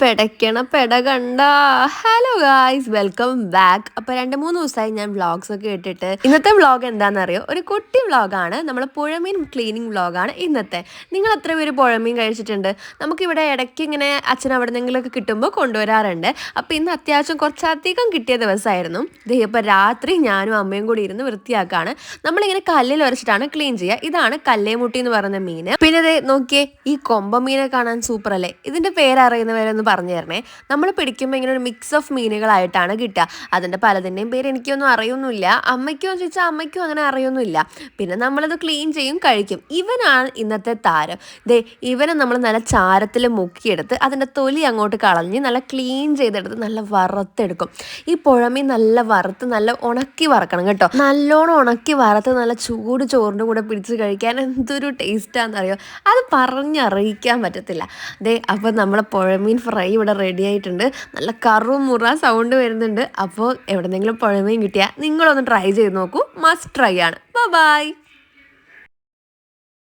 പെടയ്ക്കണ പെട കണ്ട. Hello guys, welcome back. അപ്പോൾ 2-3 ദിവസമായി ഞാൻ വ്ളോഗ്സ് ഒക്കെ ഇട്ടിട്ട്. ഇന്നത്തെ വ്ളോഗ് എന്താണെന്നറിയോ? ഒരു കുട്ടി വ്ളോഗാണ്. നമ്മൾ പുഴമീൻ ക്ലീനിങ് വ്ളോഗാണ് ഇന്നത്തെ. നിങ്ങൾ എത്ര പേര് പുഴമീൻ കഴിച്ചിട്ടുണ്ട്? നമുക്കിവിടെ ഇടയ്ക്ക് ഇങ്ങനെ അച്ഛൻ അവിടെ നിന്നെങ്കിലൊക്കെ കിട്ടുമ്പോൾ കൊണ്ടുവരാറുണ്ട്. അപ്പോൾ ഇന്ന് അത്യാവശ്യം കുറച്ചധികം കിട്ടിയ ദിവസമായിരുന്നു. ഇപ്പോൾ രാത്രി ഞാനും അമ്മയും കൂടി ഇരുന്ന് വൃത്തിയാക്കാണ്. നമ്മളിങ്ങനെ കല്ലിൽ ഉരച്ചിട്ടാണ് ക്ലീൻ ചെയ്യുക. ഇതാണ് കല്ലേമുട്ടി എന്ന് പറയുന്ന മീൻ. പിന്നെ ദേ നോക്കിയേ, ഈ കൊമ്പ മീനെ കാണാൻ സൂപ്പർ അല്ലേ? ഇതിൻ്റെ പേരറിയുന്നവരൊന്ന് പറഞ്ഞു തരണേ. നമ്മൾ പിടിക്കുമ്പോൾ ഇങ്ങനെ ഒരു മിക്സ് ഓഫ് മീനുകളായിട്ടാണ് കിട്ടുക. അതിൻ്റെ പലതിൻ്റെയും പേര് എനിക്കൊന്നും അറിയൊന്നുമില്ല. അമ്മയ്ക്കും ചോദിച്ചാൽ അമ്മയ്ക്കും അങ്ങനെ അറിയൊന്നുമില്ല. പിന്നെ നമ്മളത് ക്ലീൻ ചെയ്യും, കഴിക്കും. ഇവനാണ് ഇന്നത്തെ താരം. ദേ ഇവനെ നമ്മൾ നല്ല ചാരത്തിൽ മുക്കിയെടുത്ത് അതിൻ്റെ തൊലി അങ്ങോട്ട് കളഞ്ഞ് നല്ല ക്ലീൻ ചെയ്തെടുത്ത് നല്ല വറുത്തെടുക്കും. ഈ പുഴമീൻ നല്ല വറുത്ത് നല്ല ഉണക്കി വറക്കണം കേട്ടോ. നല്ലോണം ഉണക്കി വറുത്ത് നല്ല ചൂട് ചോറിൻ്റെ കൂടെ പിടിച്ച് കഴിക്കാൻ എന്തൊരു ടേസ്റ്റാണെന്നറിയോ? അത് പറഞ്ഞറിയിക്കാൻ പറ്റത്തില്ല. ദേ അപ്പോൾ നമ്മളെ പുഴമീൻ ഫ്രൈ ഇവിടെ റെഡി ആയിട്ടുണ്ട്. നല്ല കറുമുറ സൗണ്ട് വരുന്നുണ്ട്. അപ്പോൾ എവിടെന്നെങ്കിലും പുഴമീൻ കിട്ടിയാൽ നിങ്ങളൊന്ന് ട്രൈ ചെയ്ത് നോക്കൂ. മസ്റ്റ് ട്രൈ ആണ്. ബൈ.